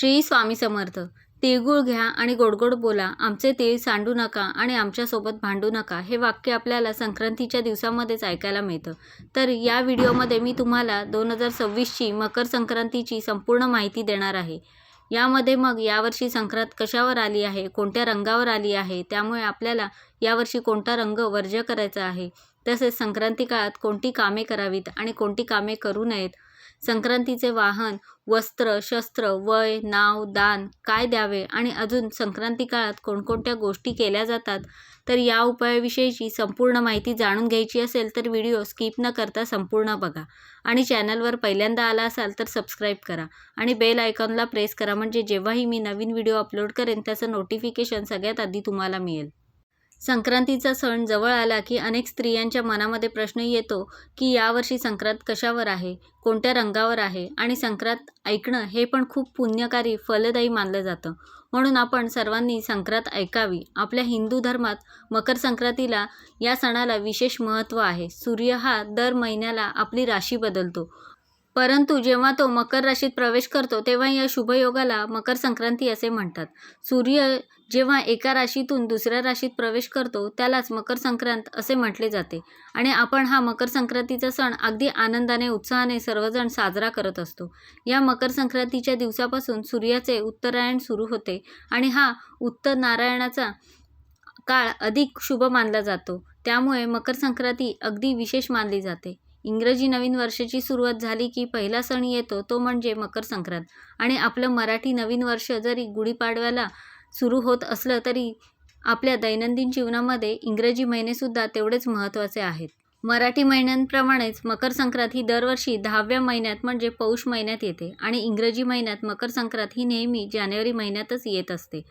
श्री स्वामी समर्थ. तिळगुळ घ्या आणि गोड-गोड बोला, आमचे तीळ सांडू नका आणि आमच्यासोबत भांडू नका. हे वाक्य आपल्याला संक्रांतीच्या दिवसामध्येच ऐकायला मिळतं. तर या व्हिडिओमध्ये मी तुम्हाला 2026ची मकर संक्रांतीची संपूर्ण माहिती देणार आहे. यामध्ये मग यावर्षी संक्रांत कशावर आली आहे, कोणत्या रंगावर आली आहे, त्यामुळे आपल्याला यावर्षी कोणता रंग वर्ज्य करायचा आहे, तसेच संक्रांती काळात कोणती कामे करावीत आणि कोणती कामे करू नयेत, संक्रांतीचे वाहन, वस्त्र, शस्त्र, वय, नाव, दान काय द्यावे आणि अजून संक्रांती काळात कोणकोणत्या गोष्टी केल्या जातात, तर या उपायाविषयीची संपूर्ण माहिती जाणून घ्यायची असेल तर व्हिडिओ स्किप न करता संपूर्ण बघा. आणि चॅनलवर पहिल्यांदा आला असाल तर सबस्क्राईब करा आणि बेल आयकॉनला प्रेस करा, म्हणजे जेव्हाही मी नवीन व्हिडिओ अपलोड करेन त्याचं नोटिफिकेशन सगळ्यात आधी तुम्हाला मिळेल. संक्रांतीचा सण जवळ आला की अनेक स्त्रियांच्या मनामध्ये प्रश्न येतो की यावर्षी संक्रांत कशावर आहे, कोणत्या रंगावर आहे आणि संक्रांत ऐकणं हे पण खूप पुण्यकारी, फलदायी मानलं जातं. म्हणून आपण सर्वांनी संक्रांत ऐकावी. आपल्या हिंदू धर्मात मकर संक्रांतीला या सणाला विशेष महत्त्व आहे. सूर्य हा दर महिन्याला आपली राशी बदलतो, परंतु जेव्हा तो मकर राशीत प्रवेश करतो तेव्हा या शुभयोगाला मकर संक्रांती असे म्हणतात. सूर्य जेव्हा एका राशीतून दुसऱ्या राशीत प्रवेश करतो त्यालाच मकर संक्रांत असे म्हटले जाते. आणि आपण हा मकर संक्रांतीचा सण अगदी आनंदाने, उत्साहाने सर्वजण साजरा करत असतो. या मकर संक्रांतीच्या दिवसापासून सूर्याचे उत्तरायण सुरू होते आणि हा उत्तरनारायणाचा काळ अधिक शुभ मानला जातो. त्यामुळे मकर संक्रांती अगदी विशेष मानली जाते. इंग्रजी नवीन वर्षाची सुरुवात झाली की पहिला सण येतो तो म्हणजे मकर संक्रांत. आणि आपलं मराठी नवीन वर्ष जरी गुढीपाडव्याला सुरू होत असलं तरी आपल्या दैनंदिन जीवनामध्ये इंग्रजी महिनेसुद्धा तेवढेच महत्त्वाचे आहेत. मराठी महिन्यांप्रमाणेच मकर संक्रांत ही दरवर्षी 10व्या महिन्यात म्हणजे पौष महिन्यात येते आणि इंग्रजी महिन्यात मकर संक्रांत ही नेहमी जानेवारी महिन्यातच येत असते.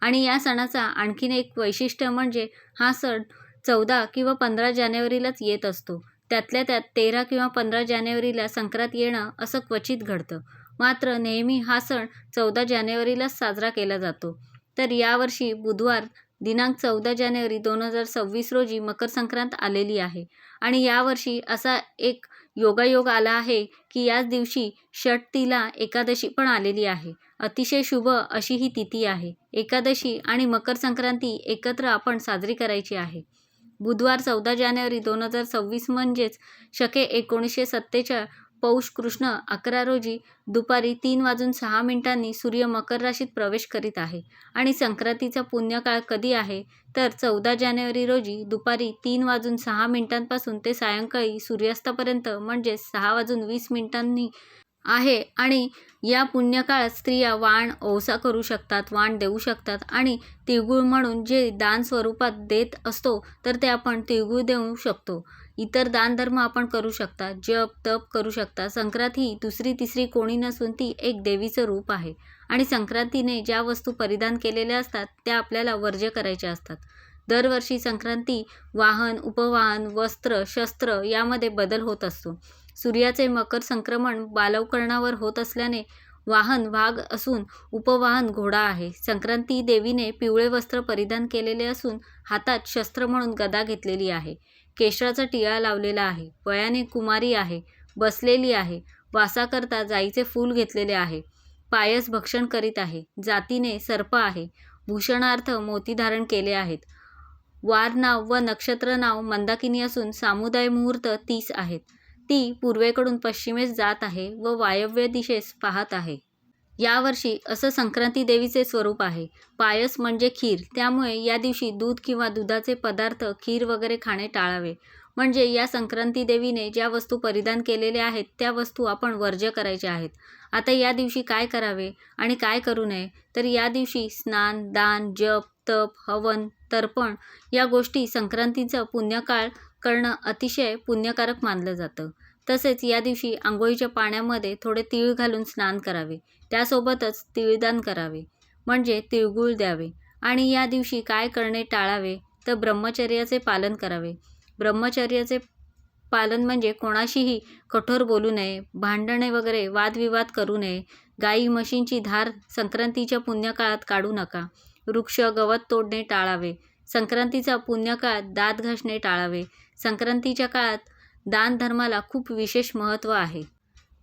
आणि या सणाचा आणखीन एक वैशिष्ट्य म्हणजे हा सण 14 किंवा 15 जानेवारीलाच येत असतो. त्यातल्या त्यात 13 किंवा 15 जानेवारीला संक्रांत येणं असं क्वचित घडतं. मात्र नेहमी हा सण 14 जानेवारीलाच साजरा केला जातो. तर यावर्षी बुधवार दिनांक 14 जानेवारी 2026 रोजी मकर संक्रांत आलेली आहे. आणि यावर्षी असा एक योगायोग आला आहे की याच दिवशी षटतिला एकादशी पण आलेली आहे. अतिशय शुभ अशी ही तिथी आहे. एकादशी आणि मकर संक्रांती एकत्र आपण साजरी करायची आहे. बुधवार 14 जानेवारी 2026 म्हणजेच शके 1947 पौष कृष्ण 11 रोजी दुपारी 3:06 सूर्य मकर राशीत प्रवेश करीत आहे. आणि संक्रांतीचा पुण्यकाळ कधी आहे तर 14 जानेवारी रोजी दुपारी 3:06 ते सायंकाळी सूर्यास्तापर्यंत म्हणजेच 6:20 आहे. आणि या पुण्यकाळात स्त्रिया वाण, ओवसा करू शकतात, वाण देऊ शकतात आणि तिळगुळ म्हणून जे दान स्वरूपात देत असतो तर ते आपण तिळगुळ देऊ शकतो. इतर दानधर्म आपण करू शकता, जप तप करू शकता. संक्रांत ही दुसरी तिसरी कोणी नसून ती एक देवीचं रूप आहे. आणि संक्रांतीने ज्या वस्तू परिधान केलेल्या असतात त्या आपल्याला वर्ज्य करायच्या असतात. दरवर्षी संक्रांती वाहन, उपवाहन, वस्त्र, शस्त्र यामध्ये बदल होत असतो. सूर्याचे मकर संक्रमण बालवकरणावर होत असल्याने वाहन वाघ असून उपवाहन घोडा आहे. संक्रांती देवीने पिवळे वस्त्र परिधान केलेले असून हातात शस्त्र म्हणून गदा घेतलेली आहे. केशराचा टिळा लावलेला आहे. वयाने कुमारी आहे, बसलेली आहे. वासाकरता जाईचे फूल घेतलेले आहे. पायस भक्षण करीत आहे. जातीने सर्प आहे. भूषणार्थ मोती धारण केले आहेत. वार नाव व नक्षत्र नाव मंदाकिनी असून सामुदाय मुहूर्त 30 आहेत. ती पूर्वेकडून पश्चिमेस जात आहे व वायव्य दिशेस पाहत आहे. यावर्षी असं संक्रांती देवीचे स्वरूप आहे. पायस म्हणजे खीर, त्यामुळे या दिवशी दूध किंवा दुधाचे पदार्थ, खीर वगैरे खाणे टाळावे. म्हणजे या संक्रांती देवीने ज्या वस्तू परिधान केलेल्या आहेत त्या वस्तू आपण वर्ज्य करायच्या आहेत. आता या दिवशी काय करावे आणि काय करू नये तर या दिवशी स्नान, दान, जप तप, हवन, तर्पण या गोष्टी संक्रांतीचं पुण्यकाळ करणं अतिशय पुण्यकारक मानलं जातं. तसेच या दिवशी आंघोळीच्या पाण्यामध्ये थोडे तीळ घालून स्नान करावे. त्यासोबतच तिळदान करावे म्हणजे तिळगुळ द्यावे. आणि या दिवशी काय करणे टाळावे तर ब्रह्मचर्याचे पालन करावे. ब्रह्मचर्याचे पालन म्हणजे कोणाशीही कठोर बोलू नये, भांडणे वगैरे वादविवाद करू नये, गाई म्हशींची धार संक्रांतीच्या पुण्यकाळात काढू नका, वृक्ष गवत तोडणे टाळावे. संक्रांतीचा पुण्यकाळात दात घासणे टाळावे. संक्रांतीच्या काळात दान धर्माला खूप विशेष महत्त्व आहे.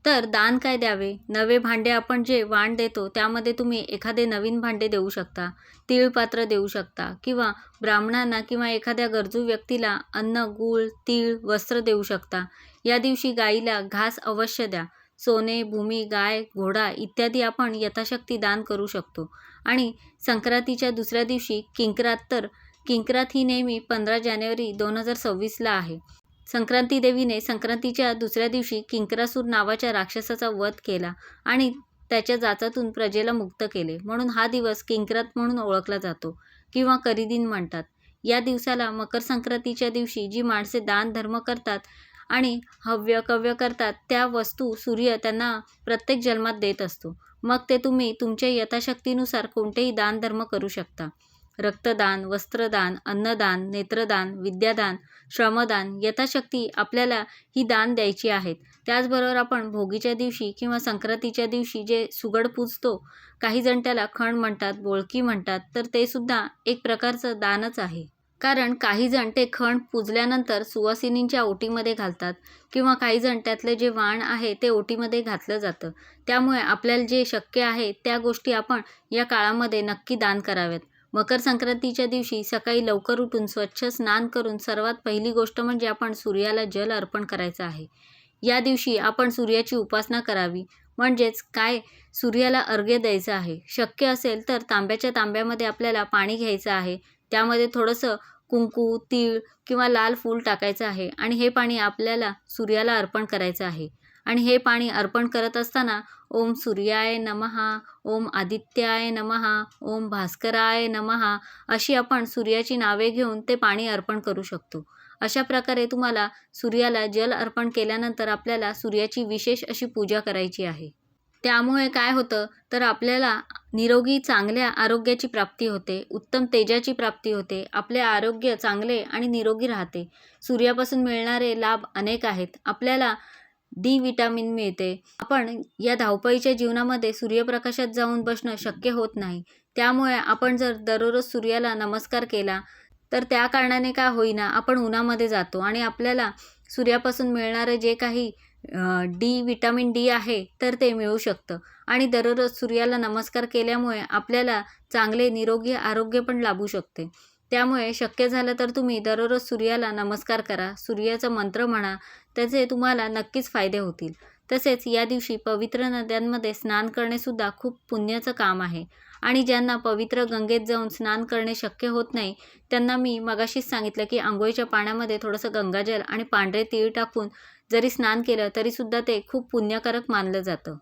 तर दान काय द्यावे? नवे भांडे आपण जे वाण देतो त्यामध्ये तुम्ही एखादे नवीन भांडे देऊ शकता, तीळपात्र देऊ शकता किंवा ब्राह्मणांना किंवा एखाद्या गरजू व्यक्तीला अन्न, गूळ, तीळ, वस्त्र देऊ शकता. या दिवशी गाईला घास अवश्य द्या. सोने, भूमी, गाय, घोडा इत्यादी आपण यथाशक्ती दान करू शकतो. आणि संक्रांतीच्या दुसऱ्या दिवशी किंक्रात ही नेहमी 15 जानेवारी 2026ला आहे. संक्रांती देवीने संक्रांतीच्या दुसऱ्या दिवशी किंक्रासूर नावाच्या राक्षसाचा वध केला आणि त्याच्या जाचातून प्रजेला मुक्त केले. म्हणून हा दिवस किंक्रात म्हणून ओळखला जातो किंवा करीदिन म्हणतात. या दिवसाला मकर संक्रांतीच्या दिवशी जी माणसे दान धर्म करतात आणि हव्य कव्य करतात त्या वस्तू सूर्य त्यांना प्रत्येक जन्मात देत असतो. मग ते तुम्ही तुमच्या यथाशक्तीनुसार कोणतेही दान धर्म करू शकता. रक्तदान, वस्त्रदान, अन्नदान, नेत्रदान, विद्यादान, श्रमदान यथाशक्ती आपल्याला ही दान द्यायची आहेत. त्याचबरोबर आपण भोगीच्या दिवशी किंवा संक्रांतीच्या दिवशी जे सुगड पूजतो, काही जण त्याला खण म्हणतात, बोळकी म्हणतात, तर ते सुद्धा एक प्रकारचं दानच आहे. कारण काही जण ते खण पूजल्यानंतर सुवासिनींच्या ओटीमध्ये घालतात किंवा काही जण त्यातले जे वाण आहे ते ओटीमध्ये घातलं जातं. त्यामुळे आपल्याला जे शक्य आहे त्या गोष्टी आपण या काळामध्ये नक्की दान कराव्यात. मकर संक्रांतीच्या दिवशी सकाळी लवकर उठून स्वच्छ स्नान करून सर्वात पहिली गोष्ट म्हणजे आपण सूर्याला जल अर्पण करायचं आहे. या दिवशी आपण सूर्याची उपासना करावी. म्हणजेच काय, सूर्याला अर्घ्य द्यायचं आहे. शक्य असेल तर तांब्याच्या तांब्यामध्ये आपल्याला पाणी घ्यायचं आहे. त्यामध्ये थोडंसं कुंकू, तीळ किंवा लाल फूल टाकायचं आहे आणि हे पाणी आपल्याला सूर्याला अर्पण करायचं आहे. आणि हे पाणी अर्पण करत असताना ओम सूर्याय नमः, ओम आदित्याय नमः, ओम भास्कराय नमः अशी आपण सूर्याची नावे घेऊन ते पाणी अर्पण करू शकतो. अशा प्रकारे तुम्हाला सूर्याला जल अर्पण केल्यानंतर आपल्याला सूर्याची विशेष अशी पूजा करायची आहे. त्यामुळे काय होतं तर आपल्याला निरोगी चांगल्या आरोग्याची प्राप्ती होते, उत्तम तेजाची प्राप्ती होते, आपले आरोग्य चांगले आणि निरोगी राहते. सूर्यापासून मिळणारे लाभ अनेक आहेत. आपल्याला डी विटामिन मिळते. आपण या धावपळीच्या जीवनामध्ये सूर्यप्रकाशात जाऊन बसणं शक्य होत नाही. त्यामुळे आपण जर दररोज सूर्याला नमस्कार केला तर त्या कारणाने का होईना आपण उन्हामध्ये जातो आणि आपल्याला सूर्यापासून मिळणारे जे काही विटामिन डी आहे तर ते मिळू शकतं. आणि दररोज सूर्याला नमस्कार केल्यामुळे आपल्याला चांगले निरोगी आरोग्य पण लाभू शकते. त्यामुळे शक्य झालं तर तुम्ही दररोज सूर्याला नमस्कार करा, सूर्याचा मंत्र म्हणा, त्याचे तुम्हाला नक्कीच फायदे होतील. तसेच या दिवशी पवित्र नद्यांमध्ये स्नान करणेसुद्धा खूप पुण्याचं काम आहे. आणि ज्यांना पवित्र गंगेत जाऊन स्नान करणे शक्य होत नाही त्यांना मी मगाशीच सांगितलं की आंघोळीच्या पाण्यामध्ये थोडंसं गंगाजल आणि पांढरे तीळ टाकून जरी स्नान केलं तरीसुद्धा ते खूप पुण्यकारक मानलं जातं.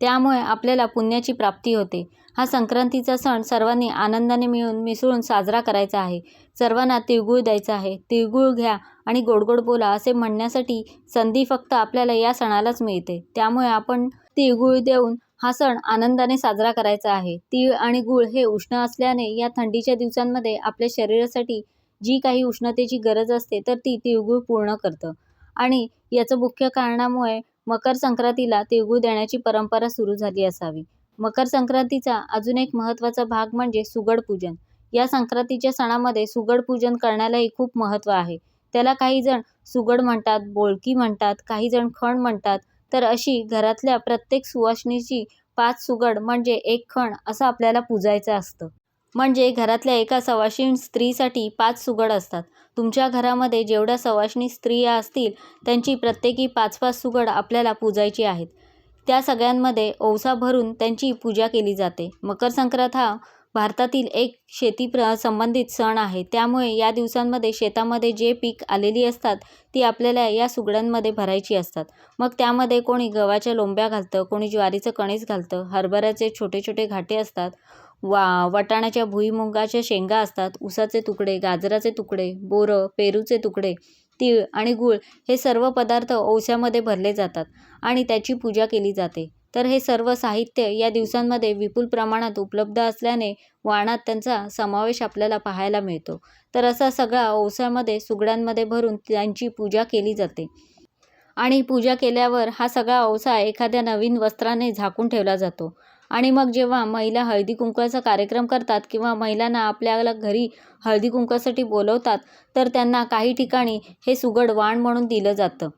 त्यामुळे आपल्याला पुण्याची प्राप्ती होते. हा संक्रांतीचा सण सर्वांनी आनंदाने मिसळून साजरा करायचा आहे. सर्वांना तिळगुळ द्यायचा आहे. तिळगुळ घ्या आणि गोड गोड बोला असे म्हणण्यासाठी संधी फक्त आपल्याला या सणालाच मिळते. त्यामुळे आपण तिळगुळ देऊन हा सण आनंदाने साजरा करायचा आहे. तीळ आणि गूळ हे उष्ण असल्याने या थंडीच्या दिवसांमध्ये आपल्या शरीरासाठी जी काही उष्णतेची गरज असते तर ती तिळगुळ पूर्ण करतं. आणि याचं मुख्य कारणामुळे मकर संक्रांतीला तिळगुळ देण्याची परंपरा सुरू झाली असावी. मकर संक्रांतीचा अजून एक महत्त्वाचा भाग म्हणजे सुगड पूजन. या संक्रांतीच्या सणामध्ये सुगड पूजन करण्यालाही खूप महत्त्व आहे. त्याला काही जण सुगड म्हणतात, बोळकी म्हणतात, काही जण खण म्हणतात. तर अशी घरातल्या प्रत्येक सुवासिनीची 5 सुगड म्हणजे 1 खण असं आपल्याला पूजायचं असतं. म्हणजे घरातल्या एका सवाष्णी स्त्रीसाठी 5 सुगड असतात. तुमच्या घरामध्ये जेवढ्या सवाष्णी स्त्रिया असतील त्यांची प्रत्येकी 5-5 सुगड आपल्याला पूजायची आहेत. त्या सगळ्यांमध्ये ओवसा भरून त्यांची पूजा केली जाते. मकर संक्रांत हा भारतातील एक संबंधित सण आहे. त्यामुळे या दिवसांमध्ये शेतामध्ये जे पीक आलेली असतात ती आपल्याला या सुगड्यांमध्ये भरायची असतात. मग त्यामध्ये कोणी गव्हाच्या लोंब्या घालतं, कोणी ज्वारीचं कणीस घालतं, हरभऱ्याचे छोटे छोटे घाटे असतात, वाटाण्याच्या भुईमुगाच्या शेंगा असतात, ऊसाचे तुकडे, गाजराचे तुकडे, बोरं, पेरूचे तुकडे, तीळ आणि गूळ हे सर्व पदार्थ ओवस्यामध्ये भरले जातात आणि त्याची पूजा केली जाते. तर हे सर्व साहित्य या दिवसांमध्ये विपुल प्रमाणात उपलब्ध असल्याने वाणात त्यांचा समावेश आपल्याला पाहायला मिळतो. तर असा सगळा ओवस्यामध्ये सुगड्यांमध्ये भरून त्यांची पूजा केली जाते. आणि पूजा केल्यावर हा सगळा ओवसा एखाद्या नवीन वस्त्राने झाकून ठेवला जातो. आणि मग जेव्हा महिला हळदी कुंकवाचा कार्यक्रम करतात किंवा महिलांना आपल्याला घरी हळदी कुंकवासाठी बोलवतात तर त्यांना काही ठिकाणी हे सुगड वाण म्हणून दिलं जातं.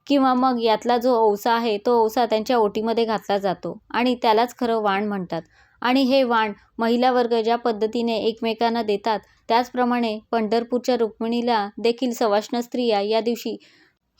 किंवा मग यातला जो ओवसा आहे तो ओवसा त्यांच्या ओटीमध्ये घातला जातो आणि त्यालाच खरं वाण म्हणतात. आणि हे वाण महिला वर्ग ज्या पद्धतीने एकमेकांना देतात त्याचप्रमाणे पंढरपूरच्या रुक्मिणीला देखील सवाष्ण स्त्रिया या दिवशी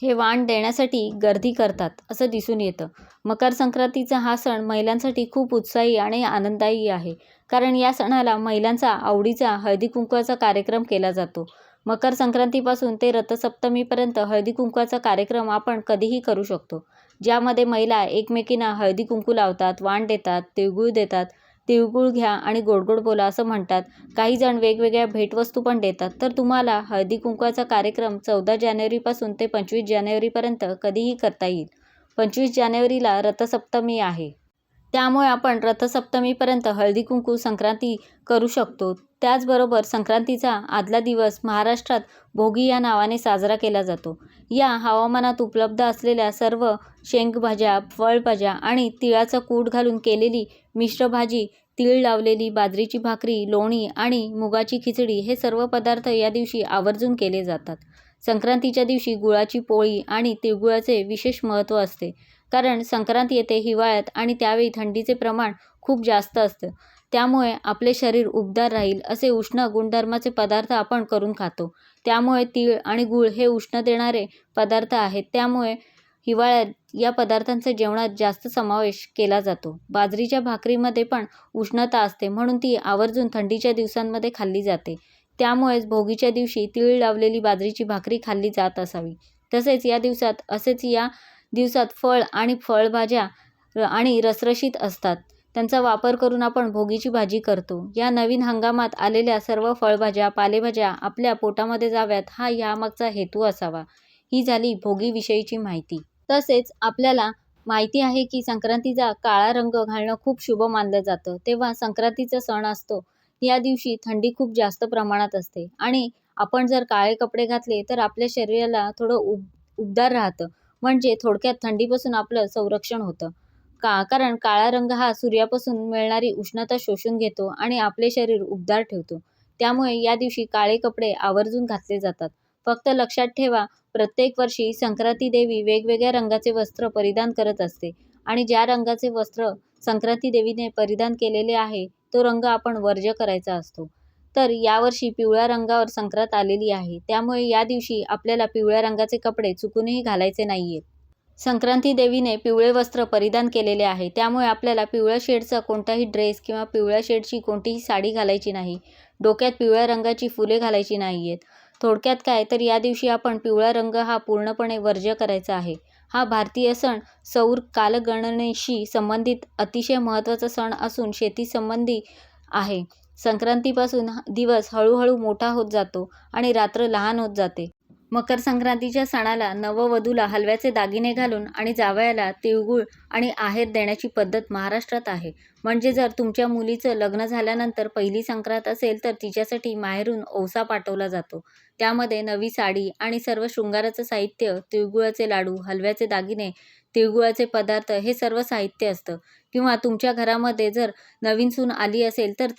हे वाण देण्यासाठी गर्दी करतात असं दिसून येतं. मकर संक्रांतीचा हा सण महिलांसाठी खूप उत्साही आणि आनंददायी आहे. कारण या सणाला महिलांचा आवडीचा हळदी कुंकवाचा कार्यक्रम केला जातो. मकर संक्रांतीपासून ते रथसप्तमीपर्यंत हळदी कुंकवाचा कार्यक्रम आपण कधीही करू शकतो. ज्यामध्ये महिला एकमेकींना हळदी कुंकू लावतात, वाण देतात, तिळगुळ देतात. तिळगुळ घ्या आणि गोड गोड बोला असं म्हणतात. काही जण वेगवेगळ्या भेटवस्तू पण देतात. तर तुम्हाला हळदी कुंकवाचा कार्यक्रम 14 जानेवारीपासून ते 25 जानेवारीपर्यंत कधीही करता येईल. 25 जानेवारीला रथसप्तमी आहे. त्यामुळे आपण रथसप्तमीपर्यंत हळदी कुंकू संक्रांती करू शकतो. त्याचबरोबर संक्रांतीचा आदला दिवस महाराष्ट्रात भोगी या नावाने साजरा केला जातो. या हवामानात उपलब्ध असलेल्या सर्व शेंगभाज्या, फळभाज्या आणि तिळाचं कूट घालून केलेली मिश्र भाजी, तीळ लावलेली बाजरीची भाकरी, लोणी आणि मुगाची खिचडी हे सर्व पदार्थ या दिवशी आवर्जून केले जातात. संक्रांतीच्या दिवशी गुळाची पोळी आणि तिळगुळाचे विशेष महत्त्व असते. कारण संक्रांत येते हिवाळ्यात आणि त्यावेळी थंडीचे प्रमाण खूप जास्त असतं. त्यामुळे आपले शरीर उबदार राहील असे उष्ण गुणधर्माचे पदार्थ आपण करून खातो. त्यामुळे तीळ आणि गूळ हे उष्ण देणारे पदार्थ आहेत. त्यामुळे हिवाळ्यात या पदार्थांचा जेवणात जास्त समावेश केला जातो. बाजरीच्या भाकरीमध्ये पण उष्णता असते म्हणून ती आवर्जून थंडीच्या दिवसांमध्ये खाल्ली जाते. त्यामुळेच भोगीच्या दिवशी तीळ लावलेली बाजरीची भाकरी खाल्ली जात असावी. तसेच या दिवसात फळ आणि फळभाज्या आणि रसरशीत असतात. त्यांचा वापर करून आपण भोगीची भाजी करतो. या नवीन हंगामात आलेल्या सर्व फळभाज्या, पालेभाज्या आपल्या पोटामध्ये जाव्यात हा यामागचा हेतू असावा. ही झाली भोगीविषयीची माहिती. तसेच आपल्याला माहिती आहे की संक्रांतीचा काळा रंग घालणं खूप शुभ मानलं जातं. तेव्हा संक्रांतीचा सण असतो. या दिवशी थंडी खूप जास्त प्रमाणात असते आणि आपण जर काळे कपडे घातले तर आपल्या शरीराला थोडं उबदार राहतं. म्हणजे थोडक्यात थंडीपासून आपलं संरक्षण होतं. कारण काळा रंग हा सूर्यापासून मिळणारी उष्णता शोषून घेतो आणि आपले शरीर उबदार ठेवतो. त्यामुळे या दिवशी काळे कपडे आवर्जून घातले जातात. फक्त लक्षात ठेवा, प्रत्येक वर्षी संक्रांती देवी वेगवेगळ्या रंगाचे वस्त्र परिधान करत असते आणि ज्या रंगाचे वस्त्र संक्रांती देवीने परिधान केलेले आहे तो रंग आपण वर्ज्य करायचा असतो. तर यावर्षी पिवळ्या रंगावर संक्रांत आलेली आहे. त्यामुळे या दिवशी आपल्याला पिवळ्या रंगाचे कपडे चुकूनही घालायचे नाहीयेत. संक्रांती देवीने पिवळे वस्त्र परिधान केलेले आहे. त्यामुळे आपल्याला पिवळ्या शेडचा कोणताही ड्रेस किंवा पिवळ्या शेडची कोणतीही साडी घालायची नाही. डोक्यात पिवळ्या रंगाची फुले घालायची नाहीयेत. थोडक्यात काय तर या दिवशी आपण पिवळा रंग हा पूर्णपणे वर्ज्य करायचा आहे. हा भारतीय सण सौर कालगणनेशी संबंधित अतिशय महत्त्वाचा सण असून शेतीसंबंधी आहे. संक्रांतीपासून दिवस हळूहळू मोठा होत जातो आणि रात्र लहान होत जाते. मकर संक्रांतीच्या सणाला नववधूला हलव्याचे दागिने घालून आणि जावयाला तिळगुळ आणि आहेर देण्याची पद्धत महाराष्ट्रात आहे. म्हणजे जर तुमच्या मुलीचं लग्न झाल्यानंतर पहिली संक्रांत असेल तर तिच्यासाठी माहेरून ओवसा पाठवला जातो. त्यामध्ये नवी साडी आणि सर्व शृंगाराचं साहित्य, तिळगुळाचे लाडू, हलव्याचे दागिने, तिळगुळाचे पदार्थ हे सर्व साहित्य असतं. किंवा तुमच्या घरामध्ये जर नवीन सून आली असेल तर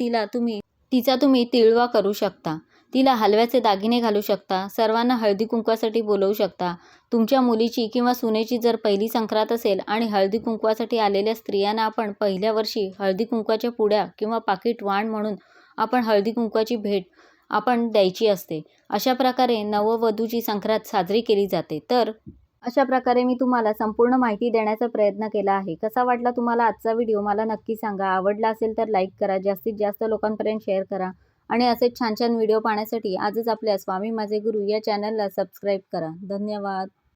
तिचा तुम्ही तिळवा करू शकता. तिला हलव्याचे दागिने घालू शकता. सर्वांना हळदी कुंकवासाठी बोलवू शकता. तुमच्या मुलीची किंवा सुनेची जर पहिली संक्रांत असेल आणि हळदी कुंकवासाठी आलेल्या स्त्रियांना आपण पहिल्या वर्षी हळदी कुंकवाच्या पुड्या किंवा पाकिट वाण म्हणून आपण हळदी कुंकवाची भेट आपण द्यायची असते. अशा प्रकारे नववधूची संक्रांत साजरी केली जाते. तर अशा प्रकारे मी तुम्हाला संपूर्ण माहिती देण्याचा प्रयत्न केला आहे. कसा वाटला तुम्हाला आजचा व्हिडिओ मला नक्की सांगा. आवडला असेल तर लाईक करा, जास्तीत जास्त लोकांपर्यंत शेअर करा आणि असेच छान छान व्हिडिओ पाहण्यासाठी आजच आपल्या स्वामी माझे गुरु या चॅनलला सबस्क्राईब करा. धन्यवाद.